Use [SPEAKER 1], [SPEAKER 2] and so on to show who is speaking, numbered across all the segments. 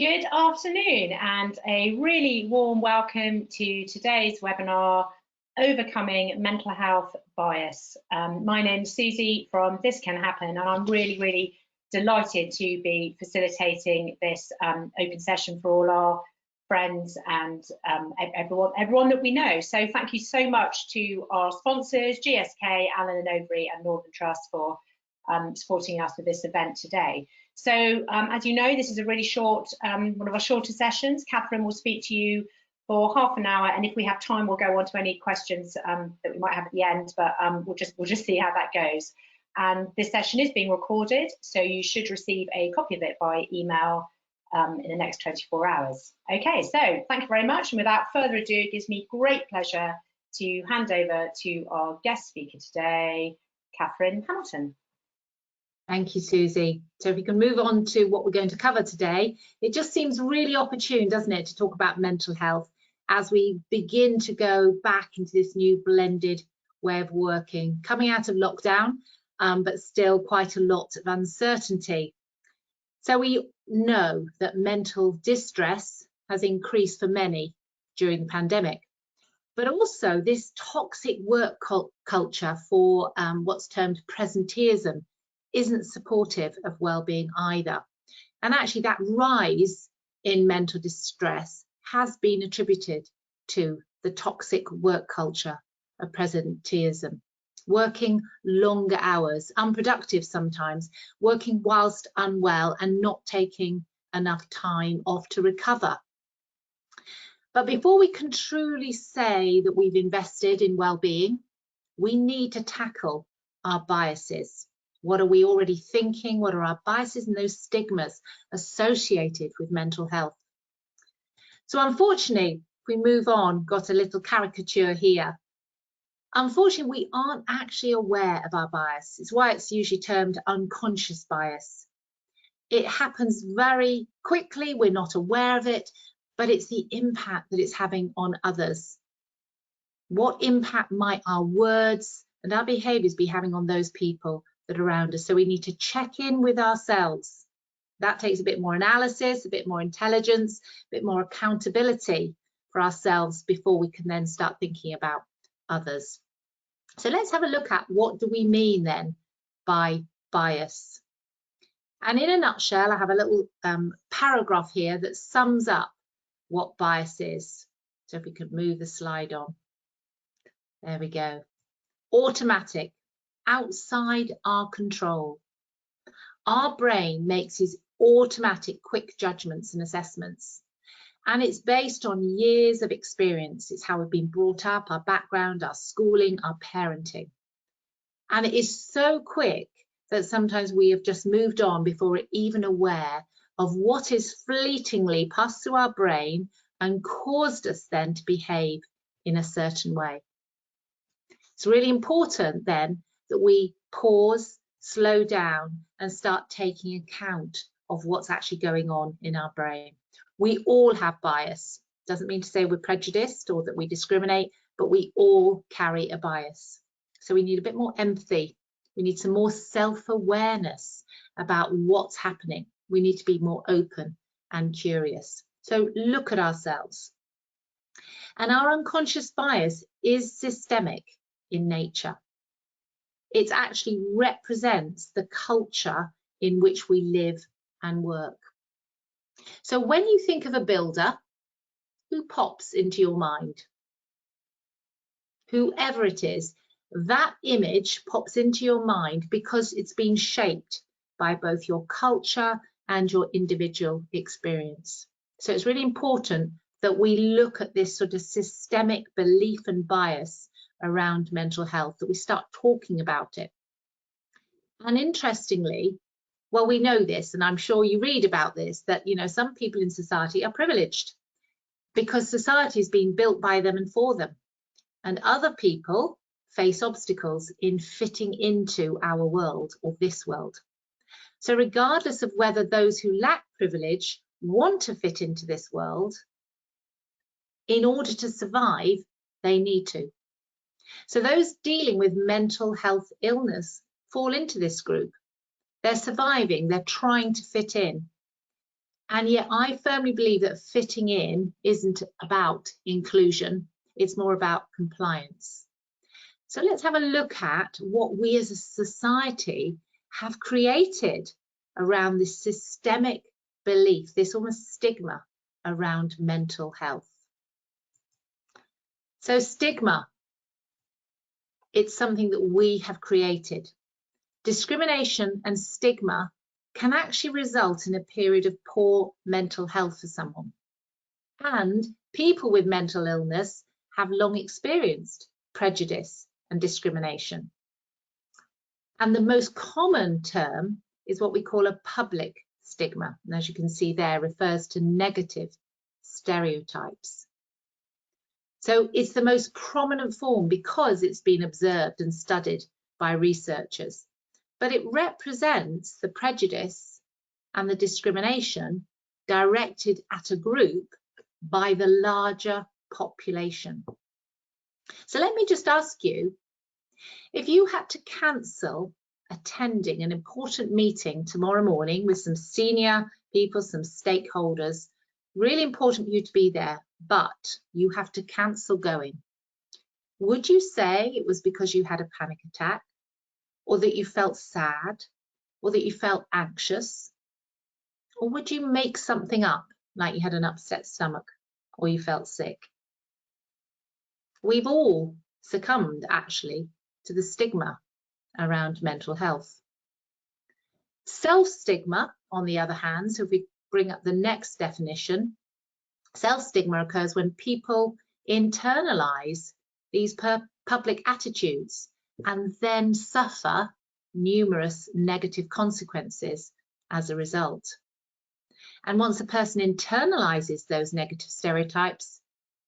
[SPEAKER 1] Good afternoon and a really warm welcome to today's webinar, Overcoming Mental Health Bias. My name's Susie from This Can Happen, and I'm really delighted to be facilitating this open session for all our friends and everyone that we know. So thank you so much to our sponsors, GSK, Allen & Overy and Northern Trust for supporting us with this event today. So as you know, this is a really short, one of our shorter sessions. Catherine will speak to you for half an hour, and if we have time, we'll go on to any questions that we might have at the end, but we'll just see how that goes. And this session is being recorded, so you should receive a copy of it by email in the next 24 hours. Okay, so thank you very much, and without further ado, it gives me great pleasure to hand over to our guest speaker today, Catherine Hamilton.
[SPEAKER 2] Thank you, Susie. So if we can move on to what we're going to cover today, it just seems really opportune, doesn't it, to talk about mental health as we begin to go back into this new blended way of working, coming out of lockdown, but still quite a lot of uncertainty. So we know that mental distress has increased for many during the pandemic, but also this toxic work culture for what's termed presenteeism isn't supportive of well-being either. And actually that rise in mental distress has been attributed to the toxic work culture of presenteeism, working longer hours, unproductive sometimes, working whilst unwell and not taking enough time off to recover. But before we can truly say that we've invested in well-being, we need to tackle our biases. What are we already thinking? What are our biases and those stigmas associated with mental health? So unfortunately, if we move on, got a little caricature here. Unfortunately, we aren't actually aware of our bias. It's why it's usually termed unconscious bias. It happens very quickly, we're not aware of it, but it's the impact that it's having on others. What impact might our words and our behaviours be having on those people that are around us? So we need to check in with ourselves. That takes a bit more analysis, a bit more intelligence, a bit more accountability for ourselves before we can then start thinking about others. So let's have a look at what do we mean then by bias. And in a nutshell, I have a little paragraph here that sums up what bias is. So if we could move the slide on. There we go. Automatic, outside our control. Our brain makes these automatic quick judgments and assessments, and it's based on years of experience. It's how we've been brought up, our background, our schooling, our parenting, and it is so quick that sometimes we have just moved on before we're even aware of what is fleetingly passed through our brain and caused us then to behave in a certain way. It's really important then that we pause, slow down and start taking account of what's actually going on in our brain. We all have bias. Doesn't mean to say we're prejudiced or that we discriminate, but we all carry a bias. So we need a bit more empathy. We need some more self-awareness about what's happening. We need to be more open and curious. So look at ourselves. And our unconscious bias is systemic in nature. It actually represents the culture in which we live and work. So when you think of a builder, who pops into your mind? Whoever it is, that image pops into your mind because it's been shaped by both your culture and your individual experience. So it's really important that we look at this sort of systemic belief and bias around mental health, that we start talking about it. And interestingly, well, we know this, and I'm sure you read about this, that, you know, some people in society are privileged because society is being built by them and for them. And other people face obstacles in fitting into our world or this world. So regardless of whether those who lack privilege want to fit into this world, in order to survive, they need to. So those dealing with mental health illness fall into this group. They're surviving, they're trying to fit in. And yet I firmly believe that fitting in isn't about inclusion, it's more about compliance. So let's have a look at what we as a society have created around this systemic belief, this almost stigma around mental health. So stigma, it's something that we have created. Discrimination and stigma can actually result in a period of poor mental health for someone. And people with mental illness have long experienced prejudice and discrimination. And the most common term is what we call a public stigma. And as you can see there, refers to negative stereotypes. So it's the most prominent form because it's been observed and studied by researchers. But it represents the prejudice and the discrimination directed at a group by the larger population. So let me just ask you, if you had to cancel attending an important meeting tomorrow morning with some senior people, some stakeholders, really important for you to be there, but you have to cancel going, would you say it was because you had a panic attack, or that you felt sad, or that you felt anxious? Or would you make something up, like you had an upset stomach, or you felt sick? We've all succumbed, actually, to the stigma around mental health. Self-stigma, on the other hand, so if we bring up the next definition, self-stigma occurs when people internalize these public attitudes and then suffer numerous negative consequences as a result. And once a person internalizes those negative stereotypes,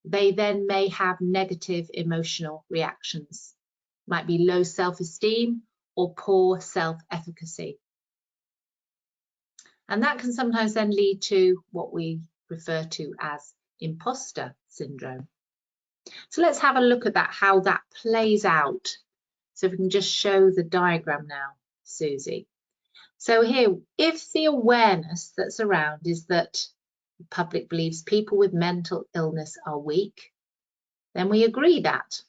[SPEAKER 2] they then may have negative emotional reactions. Might be low self-esteem or poor self-efficacy. And that can sometimes then lead to what we refer to as imposter syndrome. So let's have a look at that, how that plays out. So if we can just show the diagram now, Susie. So here, if the awareness that's around is that the public believes people with mental illness are weak, then we agree that.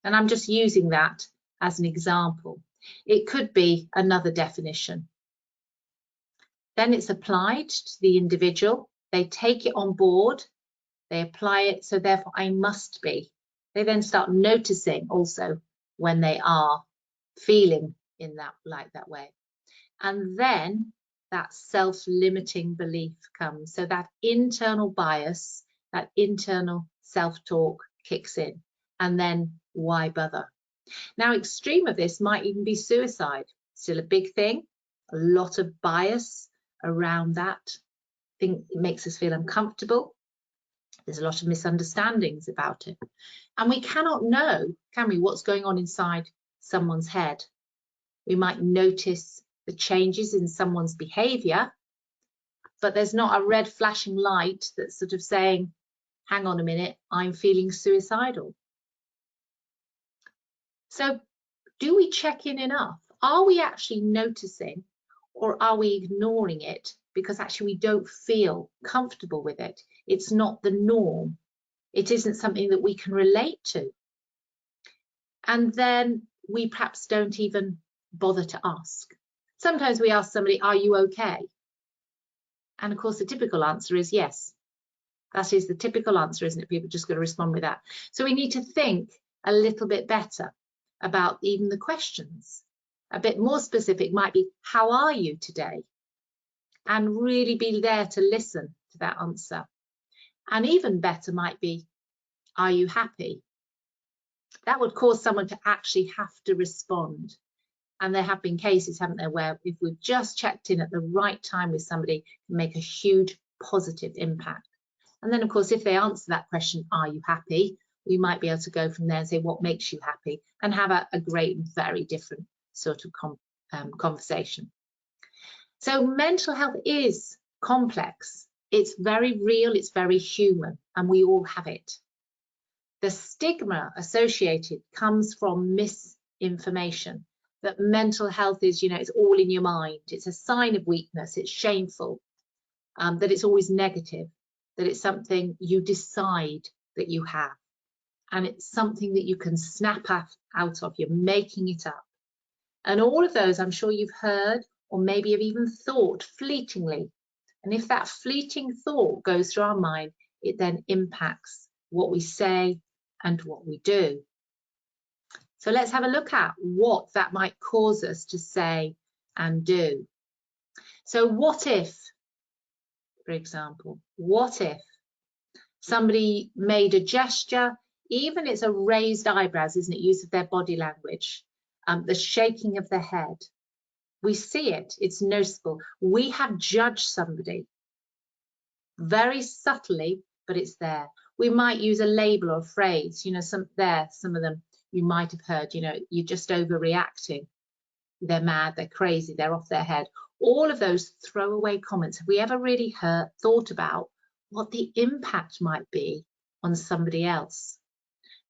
[SPEAKER 2] And I'm just using that as an example. It could be another definition. Then it's applied to the individual. They take it on board. They apply it. So therefore, I must be. They then start noticing also when they are feeling in that way. And then that self-limiting belief comes. So that internal bias, that internal self-talk kicks in. And then why bother? Now, extreme of this might even be suicide. Still a big thing. A lot of bias around that. I think it makes us feel uncomfortable. There's a lot of misunderstandings about it. And we cannot know, can we, what's going on inside someone's head. We might notice the changes in someone's behavior, but there's not a red flashing light that's sort of saying, hang on a minute, I'm feeling suicidal. So do we check in enough? Are we actually noticing, or are we ignoring it because actually we don't feel comfortable with it? It's not the norm. It isn't something that we can relate to. And then we perhaps don't even bother to ask. Sometimes we ask somebody, are you okay? And of course, the typical answer is yes. That is the typical answer, isn't it? People are just going to respond with that. So we need to think a little bit better about even the questions. A bit more specific might be, how are you today? And really be there to listen to that answer. And even better might be, are you happy? That would cause someone to actually have to respond. And there have been cases, haven't there, where if we've just checked in at the right time with somebody, it can make a huge positive impact. And then, of course, if they answer that question, are you happy? We might be able to go from there and say, what makes you happy? And have a great, very different sort of conversation. So mental health is complex. It's very real, it's very human, and we all have it. The stigma associated comes from misinformation, that mental health is, it's all in your mind. It's a sign of weakness. It's shameful. that it's always negative, that it's something you decide that you have, and it's something that you can snap out of. You're making it up. And all of those I'm sure you've heard, or maybe have even thought fleetingly. And if that fleeting thought goes through our mind, it then impacts what we say and what we do. So let's have a look at what that might cause us to say and do. So what if, for example, what if somebody made a gesture, even it's a raised eyebrows, isn't it, use of their body language, the shaking of their head. We see it, it's noticeable. We have judged somebody very subtly, but it's there. We might use a label or a phrase, you know, some of them you might have heard, you know, you're just overreacting. They're mad, they're crazy, they're off their head. All of those throwaway comments, have we ever really thought about what the impact might be on somebody else?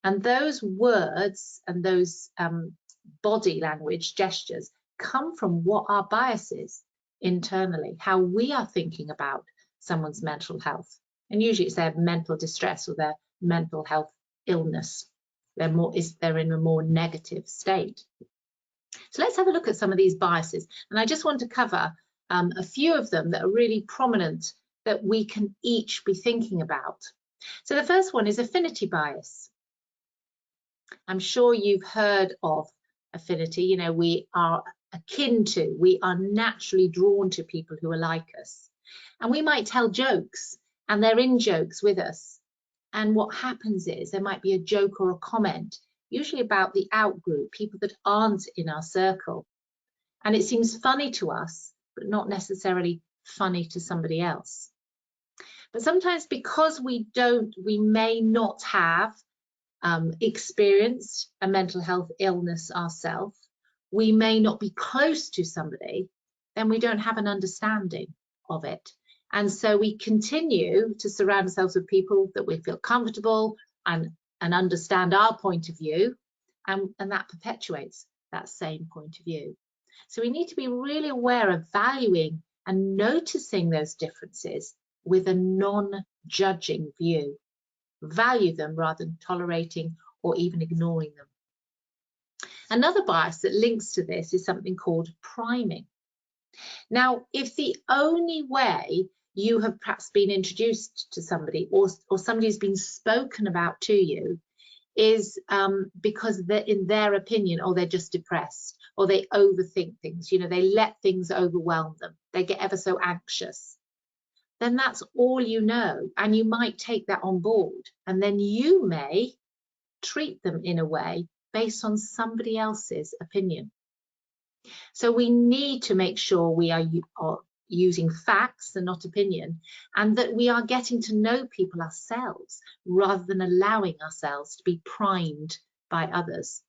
[SPEAKER 2] And those words and those body language gestures come from what our bias is internally, how we are thinking about someone's mental health. And usually it's their mental distress or their mental health illness. They're in a more negative state. So let's have a look at some of these biases. And I just want to cover a few of them that are really prominent that we can each be thinking about. So the first one is affinity bias. I'm sure you've heard of affinity. You know, we are akin to, we are naturally drawn to people who are like us. And we might tell jokes and they're in jokes with us. And what happens is there might be a joke or a comment, usually about the out group, people that aren't in our circle. And it seems funny to us, but not necessarily funny to somebody else. But sometimes because we may not have experienced a mental health illness ourselves, we may not be close to somebody, then we don't have an understanding of it. And so we continue to surround ourselves with people that we feel comfortable and understand our point of view, and that perpetuates that same point of view. So we need to be really aware of valuing and noticing those differences with a non-judging view. Value them rather than tolerating or even ignoring them. Another bias that links to this is something called priming. Now, if the only way you have perhaps been introduced to somebody or somebody's been spoken about to you is because they're, in their opinion, or they're just depressed, or they overthink things, you know, they let things overwhelm them, they get ever so anxious, then that's all you know, and you might take that on board, and then you may treat them in a way based on somebody else's opinion. So we need to make sure we are using facts and not opinion, and that we are getting to know people ourselves rather than allowing ourselves to be primed by others.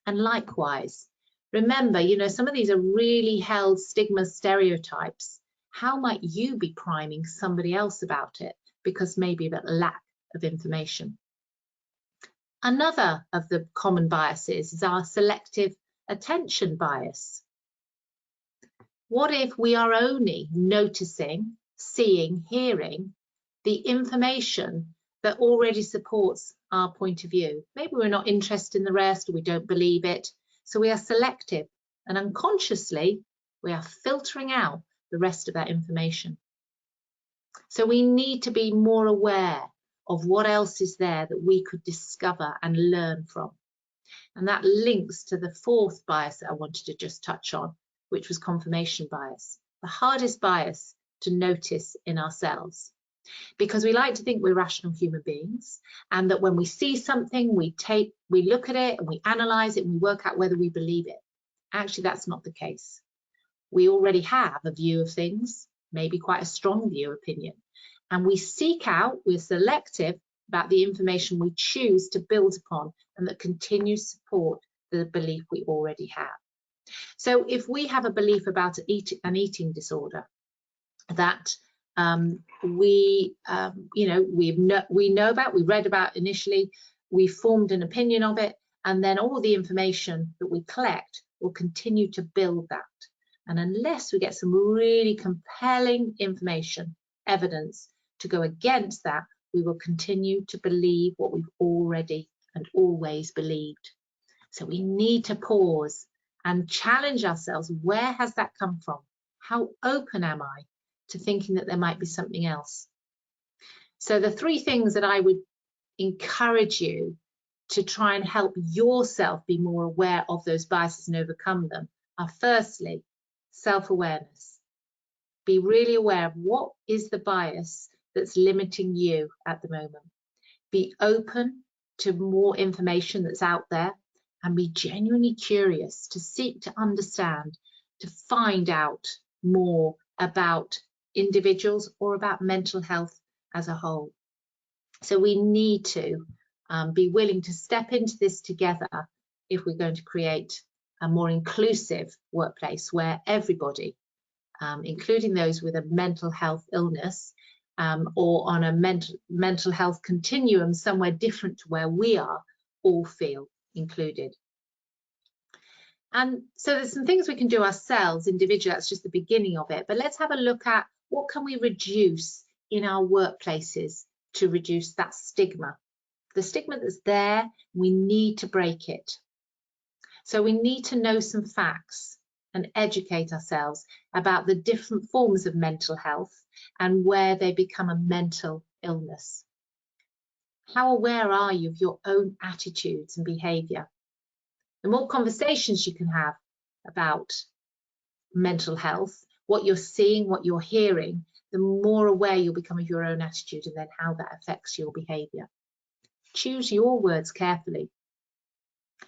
[SPEAKER 2] And likewise, remember, you know, some of these are really held stigma stereotypes. How might you be priming somebody else about it because maybe of a lack of information? Another of the common biases is our selective attention bias. What if we are only noticing, seeing, hearing the information that already supports our point of view? Maybe we're not interested in the rest, or we don't believe it. So we are selective, and unconsciously we are filtering out the rest of that information. So we need to be more aware of what else is there that we could discover and learn from. And that links to the fourth bias that I wanted to just touch on, which was confirmation bias, the hardest bias to notice in ourselves. Because we like to think we're rational human beings, and that when we see something, we look at it and we analyze it and we work out whether we believe it. Actually, that's not the case. We already have a view of things, maybe quite a strong view opinion, and we seek out, we're selective about the information we choose to build upon and that continues to support the belief we already have. So if we have a belief about an eating disorder that we know about, we read about initially, we formed an opinion of it, and then all the information that we collect will continue to build that. And unless we get some really compelling information evidence to go against that, we will continue to believe what we've already and always believed. So we need to pause and challenge ourselves. Where has that come from? How open am I to thinking that there might be something else? So the three things that I would encourage you to try and help yourself be more aware of those biases and overcome them are, firstly, self-awareness. Be really aware of what is the bias that's limiting you at the moment. Be open to more information that's out there, and be genuinely curious to seek to understand, to find out more about individuals or about mental health as a whole. So we need to be willing to step into this together if we're going to create a more inclusive workplace where everybody, including those with a mental health illness or on a mental health continuum somewhere different to where we are, all feel included. And so there's some things we can do ourselves individually. That's just the beginning of it. But let's have a look at what can we reduce in our workplaces to reduce that stigma. The stigma that's there, we need to break it. So we need to know some facts and educate ourselves about the different forms of mental health and where they become a mental illness. How aware are you of your own attitudes and behaviour? The more conversations you can have about mental health, what you're seeing, what you're hearing, the more aware you'll become of your own attitude and then how that affects your behaviour. Choose your words carefully.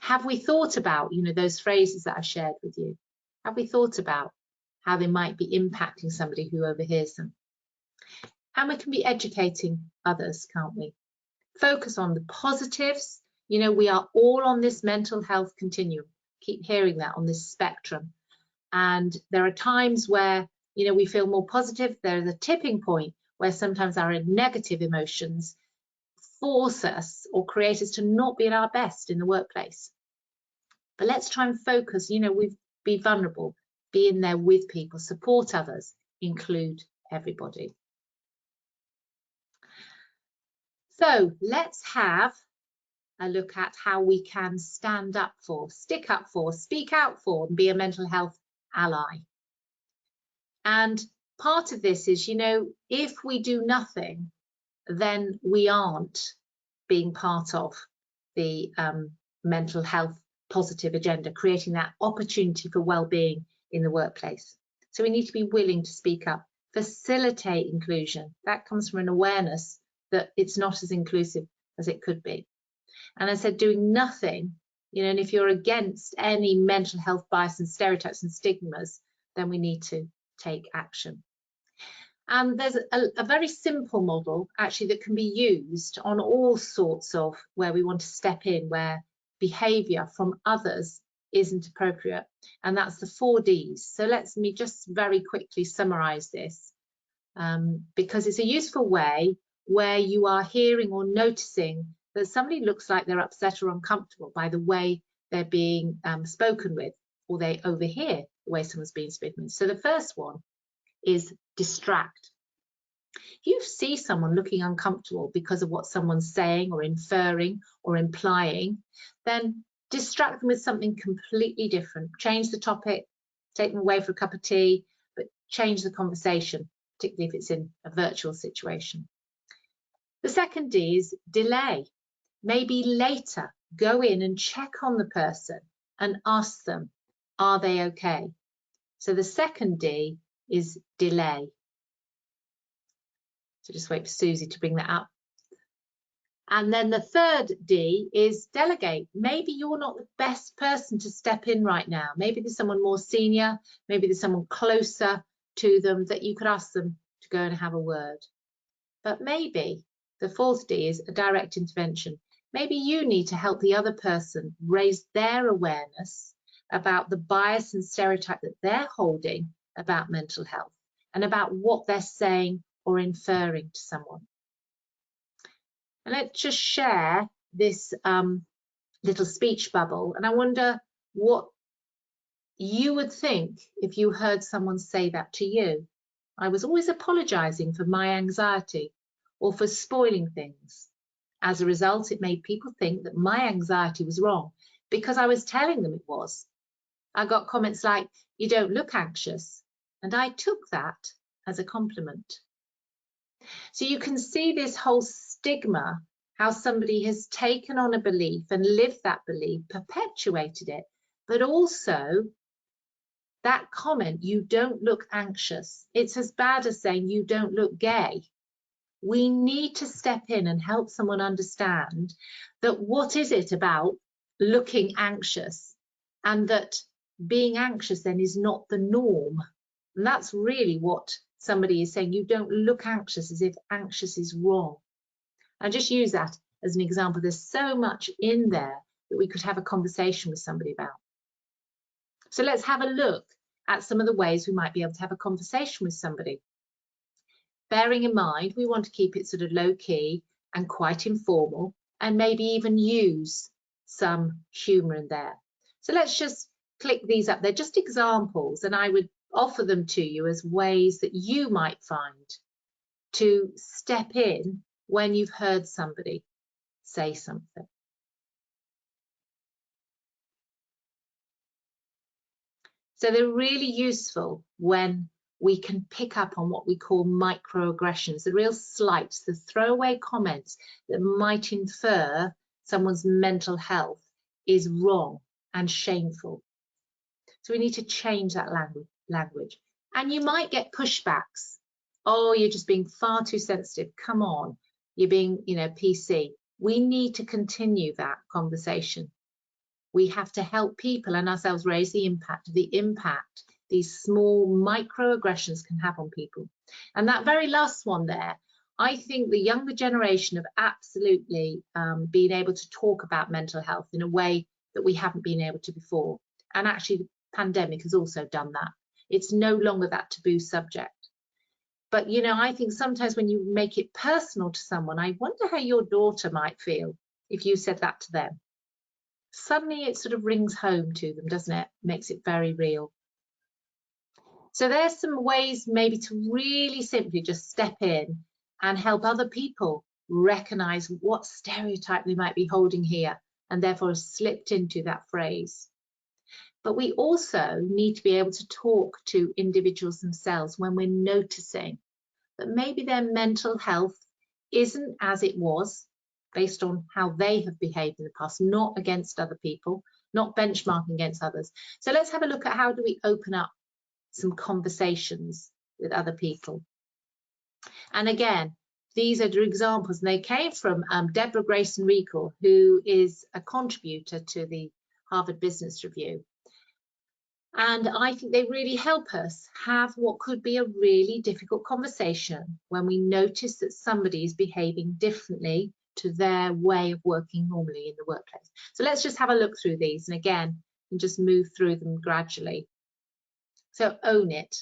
[SPEAKER 2] Have we thought about, those phrases that I've shared with you? Have we thought about how they might be impacting somebody who overhears them? And we can be educating others, can't we? Focus on the positives. We are all on this mental health continuum. Keep hearing that, on this spectrum. And there are times where, we feel more positive. There is a tipping point where sometimes our negative emotions force us or create us to not be at our best in the workplace. But let's try and focus, be vulnerable, be in there with people, support others, include everybody. So let's have a look at how we can stand up for, stick up for, speak out for, and be a mental health ally. And part of this is, if we do nothing, then we aren't being part of the mental health positive agenda, creating that opportunity for well-being in the workplace. So we need to be willing to speak up, facilitate inclusion. That comes from an awareness that it's not as inclusive as it could be. And I said, doing nothing, and if you're against any mental health bias and stereotypes and stigmas, then we need to take action. And there's a very simple model actually that can be used on all sorts of where we want to step in, where behaviour from others isn't appropriate. And that's the 4 Ds. So let me just very quickly summarise this because it's a useful way where you are hearing or noticing that somebody looks like they're upset or uncomfortable by the way they're being spoken with, or they overhear the way someone's being spoken with. So the first one is distract. If you see someone looking uncomfortable because of what someone's saying or inferring or implying, then distract them with something completely different. Change the topic, take them away for a cup of tea, but change the conversation, particularly if it's in a virtual situation. The second D is delay. Maybe later, go in and check on the person and ask them, are they okay? So the second D is delay. So just wait for Susie to bring that up. And then the third D is delegate. Maybe you're not the best person to step in right now. Maybe there's someone more senior, maybe there's someone closer to them that you could ask them to go and have a word. But maybe the fourth D is a direct intervention. Maybe you need to help the other person raise their awareness about the bias and stereotype that they're holding about mental health and about what they're saying or inferring to someone. And let's just share this little speech bubble. And I wonder what you would think if you heard someone say that to you. I was always apologizing for my anxiety or for spoiling things. As a result, it made people think that my anxiety was wrong because I was telling them it was. I got comments like, "You don't look anxious," and I took that as a compliment. So you can see this whole stigma, how somebody has taken on a belief and lived that belief, perpetuated it, but also that comment, "You don't look anxious," it's as bad as saying you don't look gay. We need to step in and help someone understand that what is it about looking anxious, and that being anxious then is not the norm. And that's really what somebody is saying. You don't look anxious, as if anxious is wrong. I just use that as an example. There's so much in there that we could have a conversation with somebody about. So let's have a look at some of the ways we might be able to have a conversation with somebody. Bearing in mind, we want to keep it sort of low key and quite informal, and maybe even use some humour in there. So let's just click these up. They're just examples, and I would offer them to you as ways that you might find to step in when you've heard somebody say something. So they're really useful when we can pick up on what we call microaggressions, the real slights, the throwaway comments that might infer someone's mental health is wrong and shameful. So we need to change that language. And you might get pushbacks. "Oh, you're just being far too sensitive. Come on, you're being, PC." We need to continue that conversation. We have to help people and ourselves raise the impact these small microaggressions can have on people. And that very last one there, I think the younger generation have absolutely been able to talk about mental health in a way that we haven't been able to before. And actually, the pandemic has also done that. It's no longer that taboo subject. But, I think sometimes when you make it personal to someone, I wonder how your daughter might feel if you said that to them. Suddenly it sort of rings home to them, doesn't it? Makes it very real. So there's some ways maybe to really simply just step in and help other people recognize what stereotype they might be holding here and therefore have slipped into that phrase. But we also need to be able to talk to individuals themselves when we're noticing that maybe their mental health isn't as it was, based on how they have behaved in the past, not against other people, not benchmarking against others. So let's have a look at how do we open up some conversations with other people. And again, these are examples, and they came from Deborah Grayson Recall, who is a contributor to the Harvard Business Review. And I think they really help us have what could be a really difficult conversation when we notice that somebody is behaving differently to their way of working normally in the workplace. So let's just have a look through these, and again, and just move through them gradually. So own it.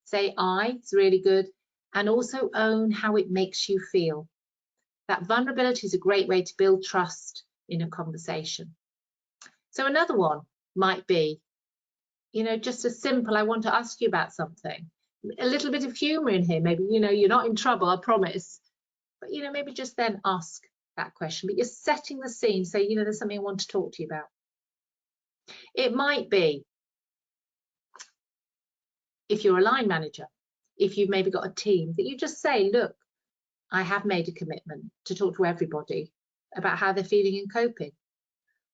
[SPEAKER 2] Say "I," it's really good, and also own how it makes you feel. That vulnerability is a great way to build trust in a conversation. So another one might be, just a simple, "I want to ask you about something." A little bit of humor in here, maybe, you're not in trouble, I promise. But, maybe just then ask that question, but you're setting the scene. Say, "There's something I want to talk to you about." It might be, if you're a line manager, if you've maybe got a team, that you just say, "Look, I have made a commitment to talk to everybody about how they're feeling and coping.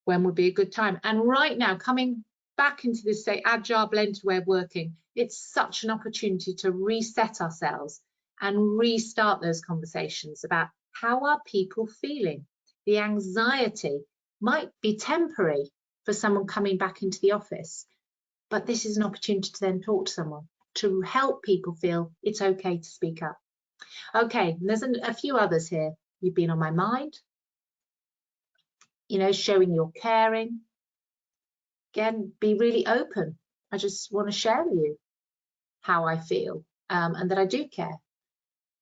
[SPEAKER 2] When would be a good time?" And right now, coming back into this, say, agile blended way of working, it's such an opportunity to reset ourselves and restart those conversations about how are people feeling. The anxiety might be temporary for someone coming back into the office, but this is an opportunity to then talk to someone to help people feel it's okay to speak up. Okay, there's a few others here. You've been on my mind. Showing you're caring. Again, be really open. I just want to share with you how I feel and that I do care.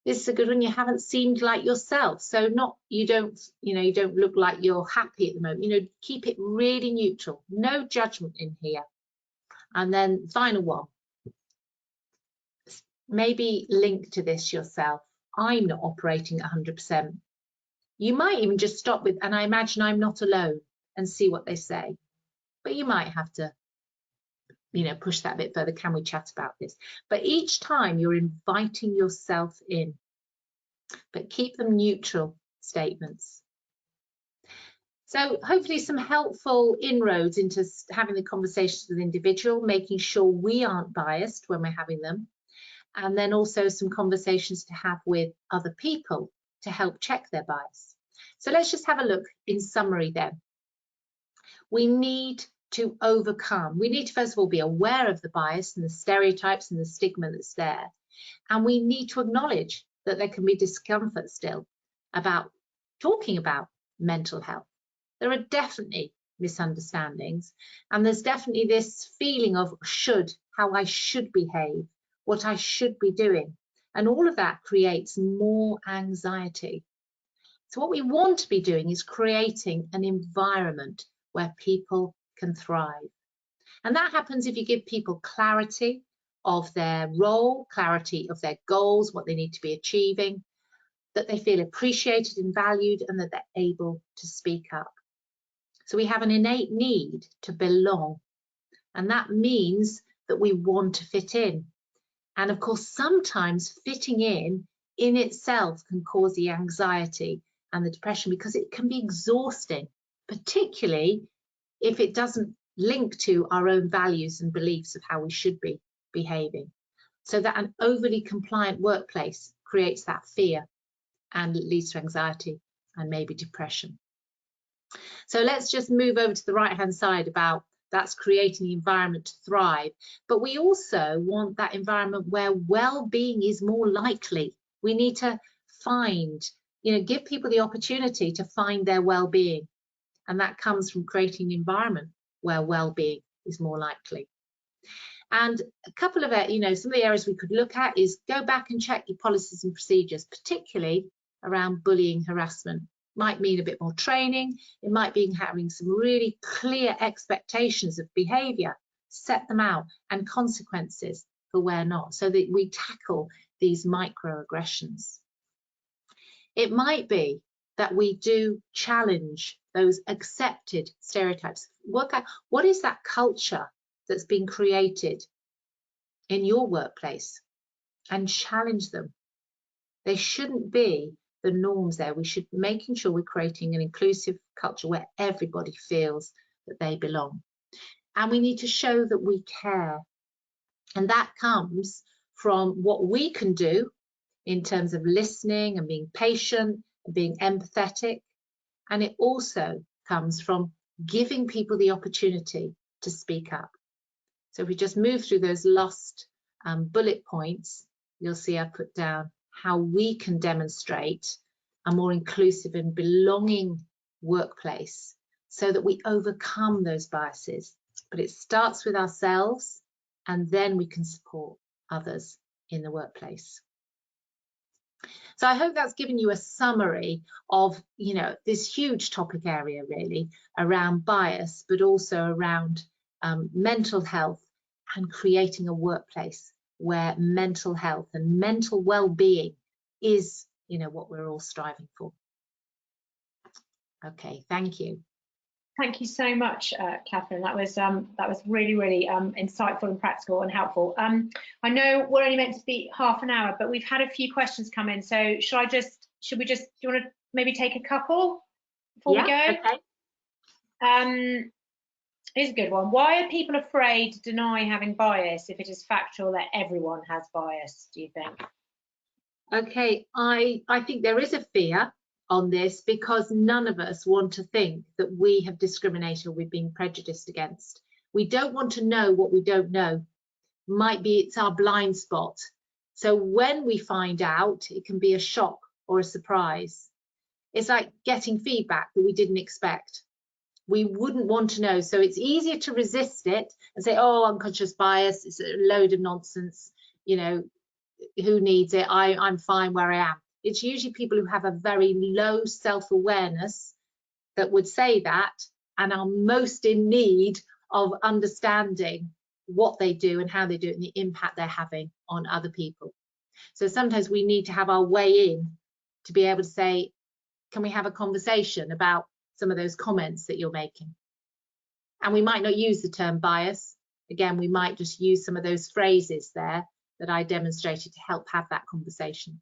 [SPEAKER 2] This is a good one. You haven't seemed like yourself. So you don't look like you're happy at the moment. Keep it really neutral. No judgment in here. And then final one. maybe link to this yourself. I'm not operating at 100%. You might even just stop with, and I imagine I'm not alone, and see what they say. But you might have to, push that a bit further. Can we chat about this? But each time you're inviting yourself in, but keep them neutral statements. So hopefully some helpful inroads into having the conversations with the individual, making sure we aren't biased when we're having them, and then also some conversations to have with other people to help check their bias. So let's just have a look in summary then. We need to overcome, we need to first of all be aware of the bias and the stereotypes and the stigma that's there. And we need to acknowledge that there can be discomfort still about talking about mental health. There are definitely misunderstandings, and there's definitely this feeling of how I should behave, what I should be doing. And all of that creates more anxiety. So what we want to be doing is creating an environment where people can thrive. And that happens if you give people clarity of their role, clarity of their goals, what they need to be achieving, that they feel appreciated and valued, and that they're able to speak up. So we have an innate need to belong, and that means that we want to fit in. And of course, sometimes fitting in itself can cause the anxiety and the depression, because it can be exhausting, particularly if it doesn't link to our own values and beliefs of how we should be behaving. So that an overly compliant workplace creates that fear and leads to anxiety and maybe depression. So let's just move over to the right-hand side about that's creating the environment to thrive. But we also want that environment where well-being is more likely. We need to give people the opportunity to find their well-being. And that comes from creating an environment where well-being is more likely. And a couple of, some of the areas we could look at is go back and check your policies and procedures, particularly around bullying, harassment. Might mean a bit more training. It might be having some really clear expectations of behaviour, set them out, and consequences for where not, so that we tackle these microaggressions. It might be that we do challenge those accepted stereotypes. Work out what is that culture that's been created in your workplace, and challenge them. They shouldn't be the norms there. We should be making sure we're creating an inclusive culture where everybody feels that they belong. And we need to show that we care. And that comes from what we can do in terms of listening and being patient and being empathetic. And it also comes from giving people the opportunity to speak up. So if we just move through those last bullet points, you'll see I put down how we can demonstrate a more inclusive and belonging workplace so that we overcome those biases. But it starts with ourselves, and then we can support others in the workplace. So I hope that's given you a summary of, this huge topic area really around bias, but also around mental health and creating a workplace where mental health and mental well-being is, what we're all striving for. Okay, thank you.
[SPEAKER 1] Thank you so much, Catherine. That was really, really insightful and practical and helpful. I know we're only meant to be half an hour, but we've had a few questions come in. So do you want to maybe take a couple before we go?
[SPEAKER 2] Okay.
[SPEAKER 1] Here's a good one. Why are people afraid to deny having bias if it is factual that everyone has bias, do you think?
[SPEAKER 2] Okay, I think there is a fear on this because none of us want to think that we have discriminated or we've been prejudiced against. We don't want to know what we don't know. Might be it's our blind spot. So when we find out, it can be a shock or a surprise. It's like getting feedback that we didn't expect. We wouldn't want to know. So it's easier to resist it and say, oh, unconscious bias, it's a load of nonsense. Who needs it? I'm fine where I am. It's usually people who have a very low self-awareness that would say that and are most in need of understanding what they do and how they do it and the impact they're having on other people. So sometimes we need to have our way in to be able to say, can we have a conversation about some of those comments that you're making? And we might not use the term bias. Again, we might just use some of those phrases there that I demonstrated to help have that conversation.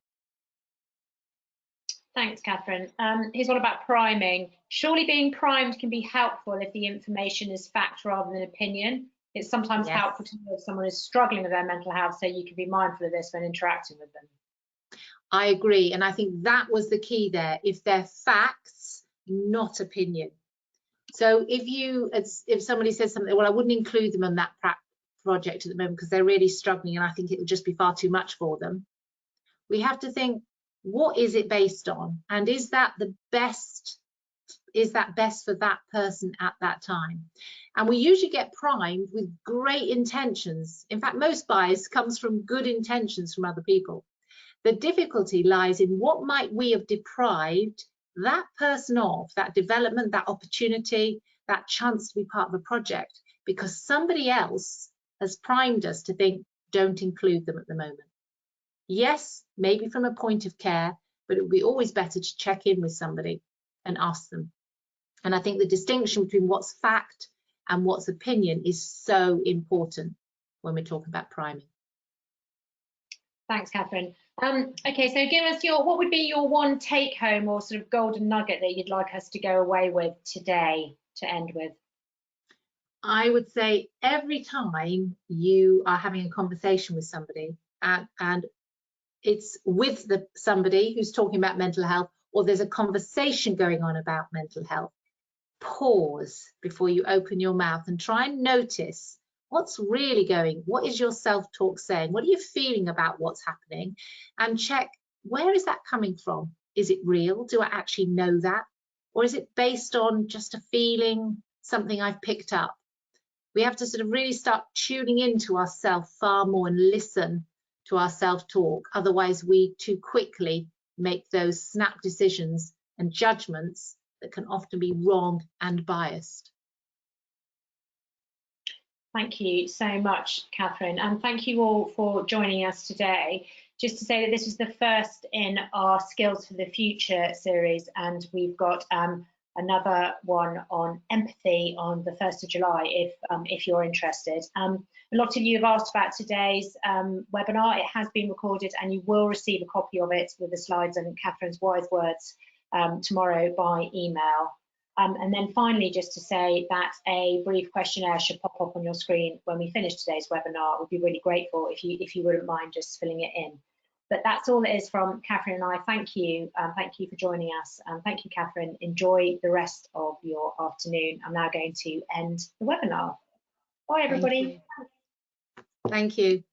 [SPEAKER 1] Thanks, Catherine. Here's one about priming. Surely being primed can be helpful if the information is fact rather than opinion. It's sometimes helpful to know if someone is struggling with their mental health, so you can be mindful of this when interacting with them.
[SPEAKER 2] I agree, and I think that was the key there. If they're facts, not opinion. So if somebody says something, well, I wouldn't include them on that project at the moment because they're really struggling and I think it would just be far too much for them. We have to think, what is it based on? And is that the best? Is that best for that person at that time? And we usually get primed with great intentions. In fact, most bias comes from good intentions from other people. The difficulty lies in what might we have deprived that person of, that development, that opportunity, that chance to be part of a project, because somebody else has primed us to think, don't include them at the moment. Yes, maybe from a point of care, but it would be always better to check in with somebody and ask them. And I think the distinction between what's fact and what's opinion is so important when we're talking about priming.
[SPEAKER 1] Thanks, Catherine. Okay, so give us what would be your one take home or sort of golden nugget that you'd like us to go away with today to end with?
[SPEAKER 2] I would say every time you are having a conversation with somebody and it's with somebody who's talking about mental health, or there's a conversation going on about mental health, pause before you open your mouth and try and notice what's really what is your self-talk saying? What are you feeling about what's happening? And check, where is that coming from? Is it real? Do I actually know that? Or is it based on just a feeling, something I've picked up? We have to sort of really start tuning into ourselves far more and listen to our self-talk. Otherwise, we too quickly make those snap decisions and judgments that can often be wrong and biased.
[SPEAKER 1] Thank you so much, Catherine, and thank you all for joining us today. Just to say that this is the first in our Skills for the Future series, and we've got another one on empathy on the 1st of July if you're interested. A lot of you have asked about today's webinar. It has been recorded and you will receive a copy of it with the slides and Catherine's wise words tomorrow by email. And then finally, just to say that a brief questionnaire should pop up on your screen when we finish today's webinar. We'd be really grateful if you wouldn't mind just filling it in. But that's all it is from Catherine and I. Thank you for joining us. Thank you, Catherine. Enjoy the rest of your afternoon. I'm now going to end the webinar. Bye, everybody.
[SPEAKER 2] Thank you.